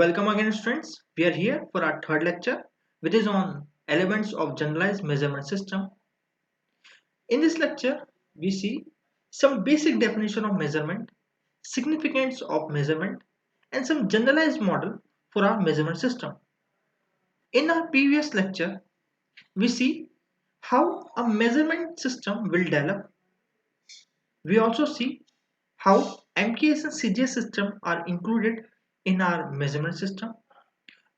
Welcome again students. We are here for our third lecture which is on elements of generalized measurement system. In this lecture we see some basic definition of measurement, significance of measurement and some generalized model for our measurement system. In our previous lecture we see how a measurement system will develop. We also see how MKS and CGS system are included in our measurement system.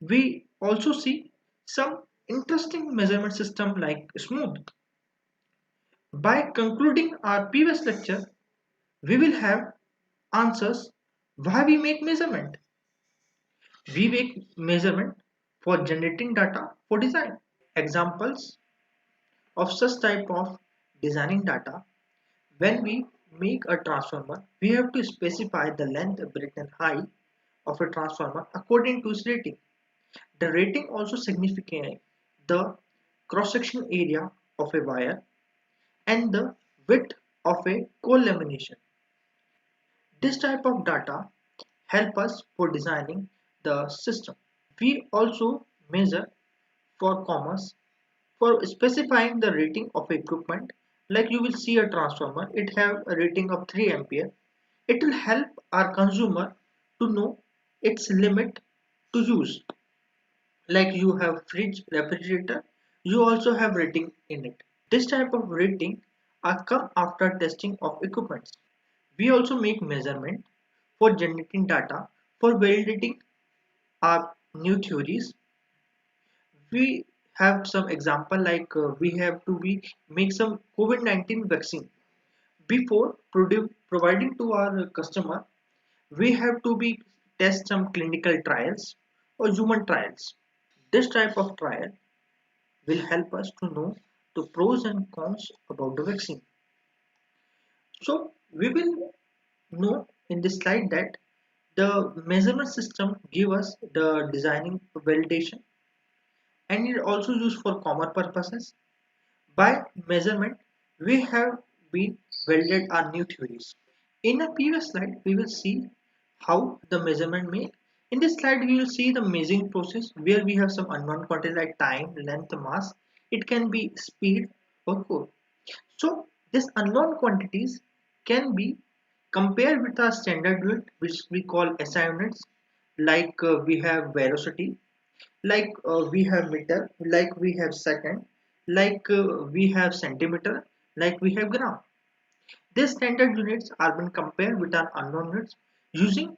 We also see some interesting measurement system like smooth. By concluding our previous lecture, we will have answers why we make measurement. We make measurement for generating data for design. Examples of such type of designing data: when we make a transformer, we have to specify the length, breadth and height of a transformer according to its rating. The rating also signifies the cross-section area of a wire and the width of a co-lamination. This type of data help us for designing the system. We also measure for commerce for specifying the rating of equipment. Like you will see a transformer, it have a rating of 3 ampere. It will help our consumer to know its limit to use. Like you have fridge, refrigerator, you also have rating in it. This type of rating are come after testing of equipments. We also make measurement for generating data for validating our new theories. We have some example like we have to be make some COVID-19 vaccine. Before providing to our customer, we have to be test some clinical trials or human trials. This type of trial will help us to know the pros and cons about the vaccine. So we will know in this slide that the measurement system give us the designing validation and it also used for common purposes. By measurement, we have been validated our new theories. In a previous slide, we will see how the measurement made. In this slide, we will see the measuring process where we have some unknown quantity like time, length, mass. It can be speed or code. So these unknown quantities can be compared with our standard unit, which we call SI units, like we have velocity, like we have meter, like we have second, like we have centimeter, like we have gram. These standard units are being compared with our unknown units using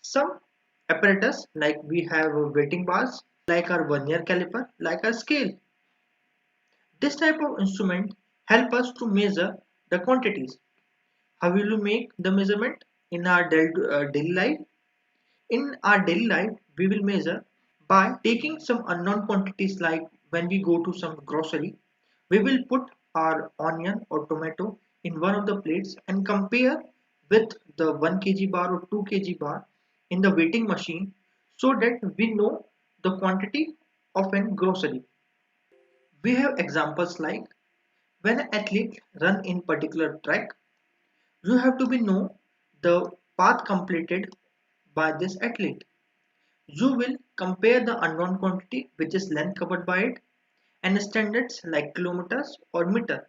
some apparatus like we have weighting bars, like our vernier caliper, like our scale. This type of instrument help us to measure the quantities. How will you make the measurement in our daily life? In our daily life, we will measure by taking some unknown quantities like when we go to some grocery, we will put our onion or tomato in one of the plates and compare with the 1 kg bar or 2 kg bar in the weighting machine so that we know the quantity of an grocery. We have examples like when an athlete run in particular track, you have to be know the path completed by this athlete. You will compare the unknown quantity which is length covered by it and standards like kilometers or meter.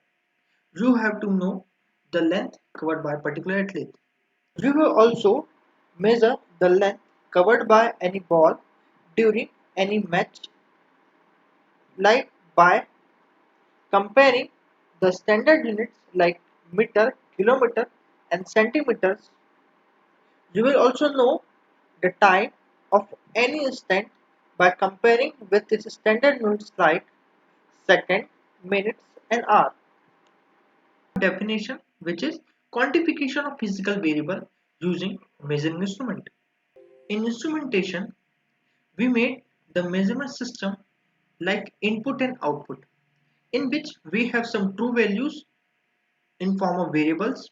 You have to know the length covered by a particular athlete. You will also measure the length covered by any ball during any match, like by comparing the standard units like meter, kilometer and centimeters. You will also know the time of any instant by comparing with its standard units like second, minutes and hour. Definition which is quantification of physical variable using measuring instrument. In instrumentation, we made the measurement system like input and output, in which we have some true values in form of variables,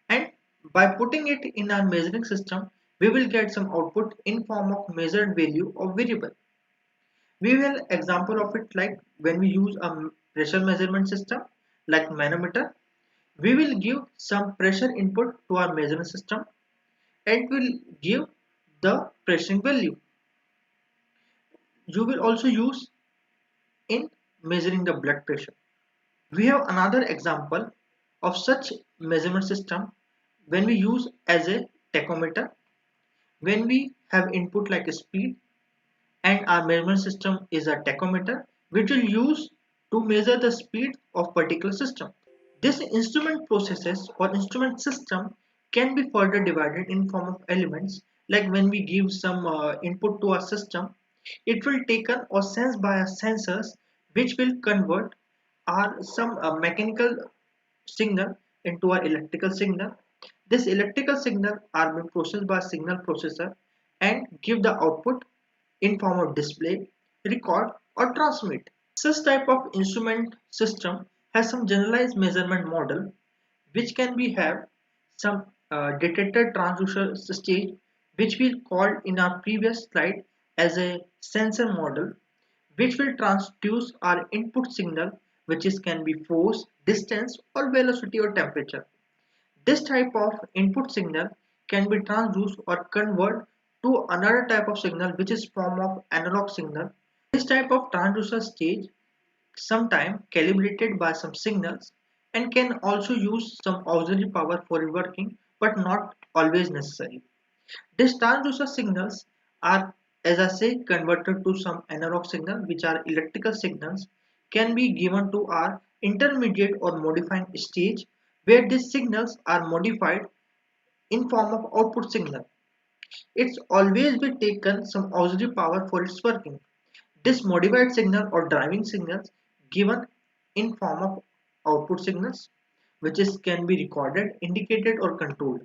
and by putting it in our measuring system we will get some output in form of measured value of variable. We will example of it like when we use a pressure measurement system like manometer, we will give some pressure input to our measurement system and will give the pressure value. you will also use in measuring the blood pressure. We have another example of such measurement system when we use as a tachometer. When we have input like a speed and our measurement system is a tachometer which will use to measure the speed of particular system. This instrument processes or instrument system can be further divided in form of elements, like when we give some input to our system, it will taken or sensed by our sensors which will convert our some mechanical signal into our electrical signal. This electrical signal are being processed by a signal processor and give the output in form of display, record or transmit. Such type of instrument system has some generalized measurement model which can be have some detector transducer stage which we called in our previous slide as a sensor model, which will transduce our input signal, which is can be force, distance or velocity or temperature. This type of input signal can be transduced or convert to another type of signal which is form of analog signal. This type of transducer stage sometime calibrated by some signals and can also use some auxiliary power for working, but not always necessary. These transducer signals are, as I say, converted to some analog signal which are electrical signals, can be given to our intermediate or modifying stage where these signals are modified in form of output signal. It's always be taken some auxiliary power for its working. This modified signal or driving signals given in form of output signals which is can be recorded, indicated or controlled.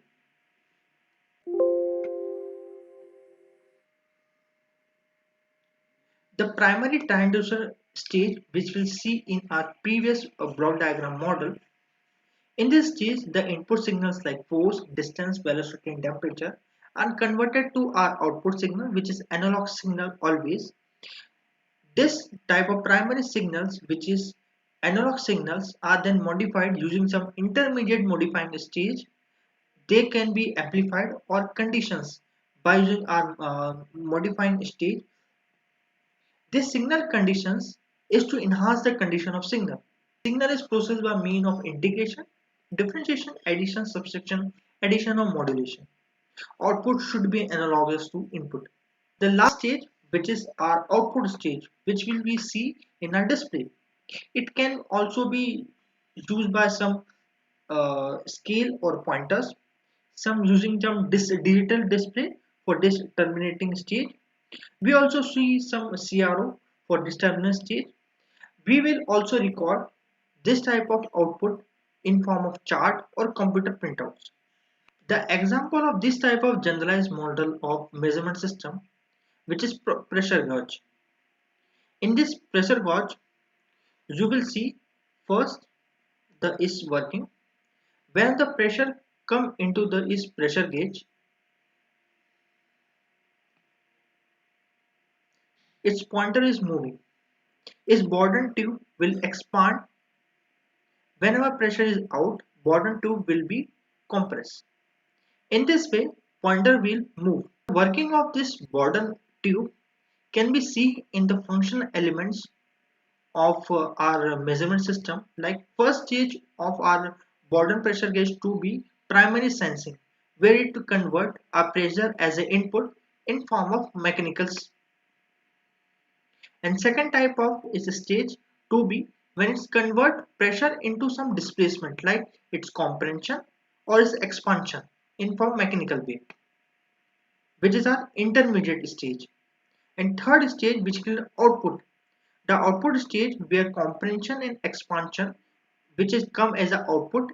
The primary transducer stage which we'll see in our previous block diagram model. In this stage the input signals like force, distance, velocity and temperature are converted to our output signal which is analog signal always. This type of primary signals, which is analog signals, are then modified using some intermediate modifying stage. They can be amplified or conditions by using our modifying stage. This signal conditions is to enhance the condition of signal. Signal is processed by mean of integration, differentiation, addition, subtraction, addition or modulation. Output should be analogous to input. The last stage, which is our output stage, which will we see in our display. It can also be used by some scale or pointers, some using some digital display for this terminating stage. We also see some CRO for this terminal stage. We will also record this type of output in form of chart or computer printouts. The example of this type of generalized model of measurement system, which is pressure gauge. In this pressure gauge, you will see first the is working. When the pressure come into the is pressure gauge, its pointer is moving. Its Bourdon tube will expand. Whenever pressure is out, Bourdon tube will be compressed. In this way, pointer will move. Working of this Bourdon tube can be seen in the functional elements of our measurement system. Like first stage of our Bourdon pressure gauge to be primary sensing, where it to convert our pressure as an input in form of mechanicals. And second type of is a stage 2b when it's convert pressure into some displacement like its compression or its expansion in form mechanical way, which is our intermediate stage. And third stage which is output. The output stage where compression and expansion which is come as an output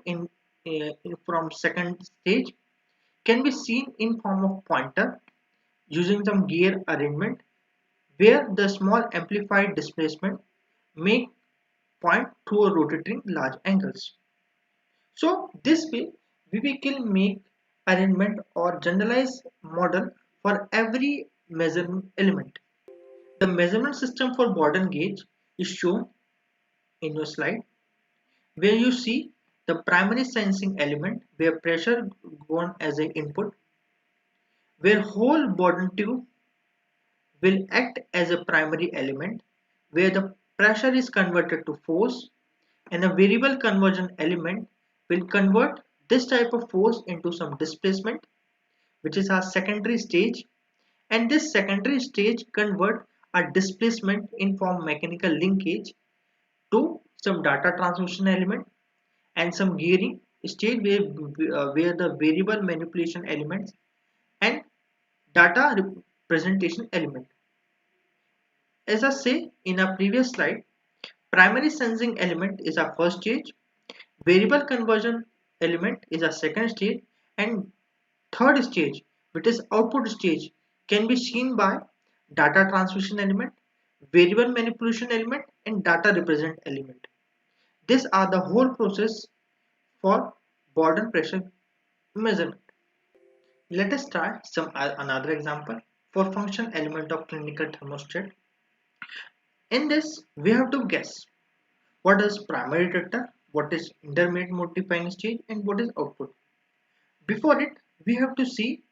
from second stage can be seen in form of pointer using some gear arrangement where the small amplified displacement make point through a rotating large angles. So this way we can make arrangement or generalized model for every measurement element. The measurement system for Bourdon gauge is shown in your slide where you see the primary sensing element where pressure gone as an input, where whole Bourdon tube will act as a primary element where the pressure is converted to force, and a variable conversion element will convert this type of force into some displacement, which is our secondary stage, and this secondary stage convert a displacement in form mechanical linkage to some data transmission element and some gearing stage where the variable manipulation elements and data representation element. As I say in our previous slide, primary sensing element is our first stage, variable conversion element is our second stage, and third stage, which is output stage, can be seen by data transmission element, variable manipulation element, and data represent element. These are the whole process for Borden pressure measurement. Let us try some another example for function element of clinical thermostat. In this, we have to guess what is primary detector, what is intermediate modifying stage, and what is output. Before it, we have to see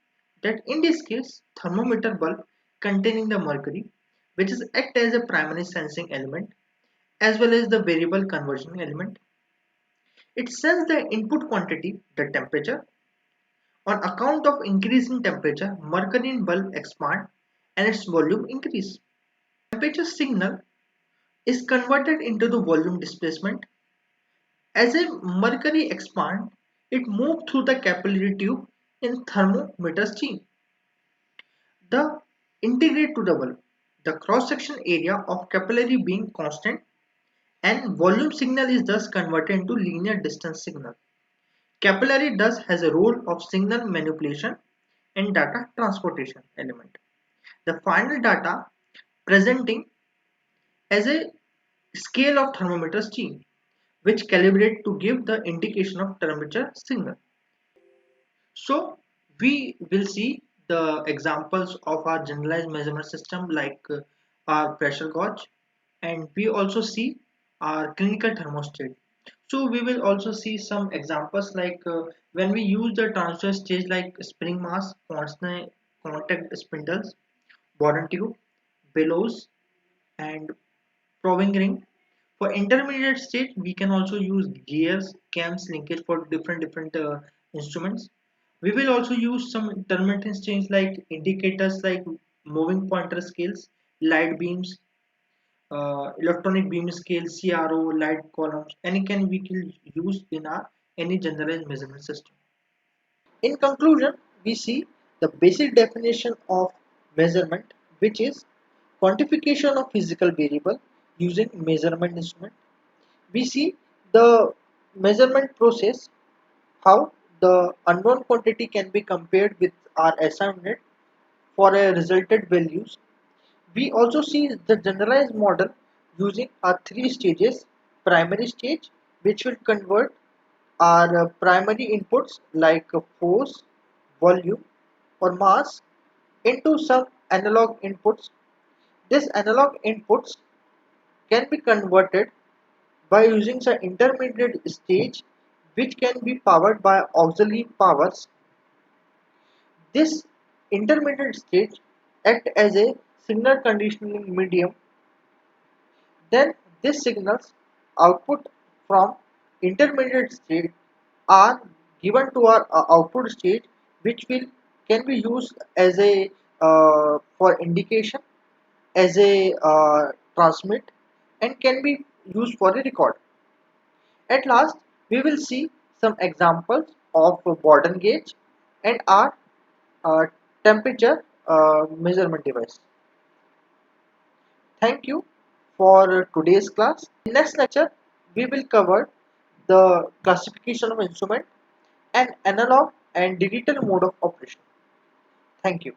that in this case, thermometer bulb containing the mercury, which is act as a primary sensing element as well as the variable conversion element. It sends the input quantity, the temperature. On account of increase in temperature, mercury in bulb expand and its volume increase. Temperature signal is converted into the volume displacement. As a mercury expand, it moves through the capillary tube in thermometer stream. The integrate to the bulb. The cross-section area of capillary being constant and volume signal is thus converted into linear distance signal. Capillary thus has a role of signal manipulation and data transportation element. The final data presenting as a scale of thermometer stream which calibrate to give the indication of temperature signal. So we will see the examples of our generalized measurement system like our pressure gauge, and we also see our clinical thermostat. So we will also see some examples like when we use the transfer stage like spring mass, constant contact spindles, Bourdon tube, bellows, and probing ring. For intermediate stage, we can also use gears, cams, linkage for different instruments. We will also use some intermittent stage like indicators like moving pointer scales, light beams, electronic beam scale, CRO, light columns, any can we can use in our any generalized measurement system. In conclusion, we see the basic definition of measurement, which is quantification of physical variable using measurement instrument. We see the measurement process, how the unknown quantity can be compared with our SI unit for a resulted values. We also see the generalized model using our three stages. Primary stage, which will convert our primary inputs like force, volume, or mass into some analog inputs. These analog inputs can be converted by using some intermediate stage which can be powered by auxiliary powers. This intermediate stage act as a signal conditioning medium. Then these signals output from intermediate state are given to our output stage, which will can be used as a for indication, as a transmit, and can be used for a record. At last, we will see some examples of a Bourdon gauge and our uh, temperature measurement device. Thank you for today's class. In next lecture, we will cover the classification of instrument and analog and digital mode of operation. Thank you.